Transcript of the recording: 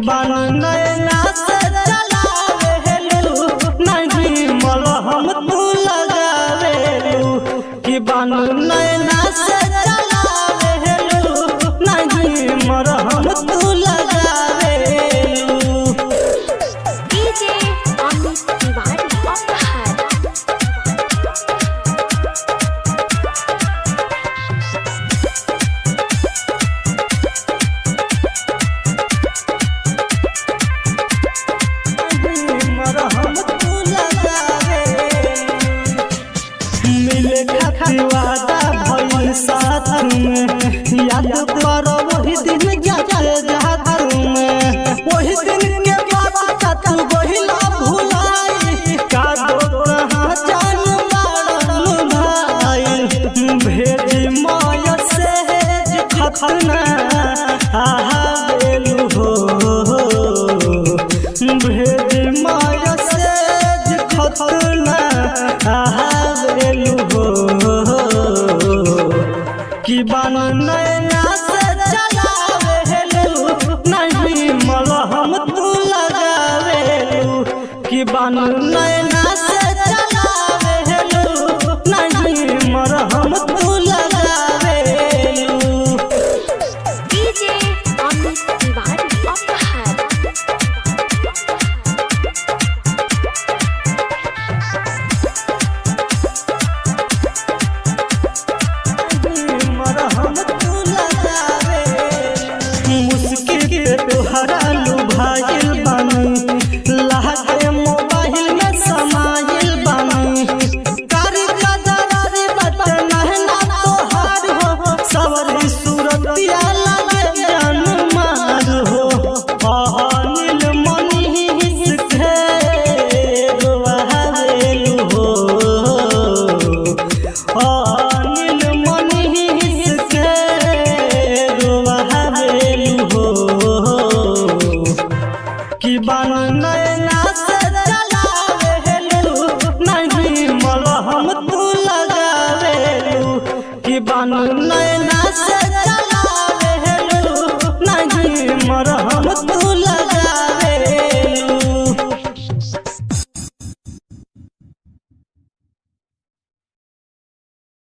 बान नैना से चलावेलू नहीं मलहम तू लगावेलू कि बान नैना से चलावेलू नहीं मलहम तू लगावेलू। डीजे अमित तिवारी अपहर मिले खातिर वादा भइल साथ में याद करो वही दिन जाते जात में वही दिन के बात तू गहिला भुलाई का दो कहां जान बाड़न भाई भेजी माया से खतना आवेलू हो भेजी माया से खतना आवेलू हो कि बान नैना से चलावेलू नहीं मलहम तू लगावेलू कि बान नैना से चलावेलू नहीं मलहम तू लगावेलू। डीजे अमित तिवारी अपहर मुश्किल के तोहरा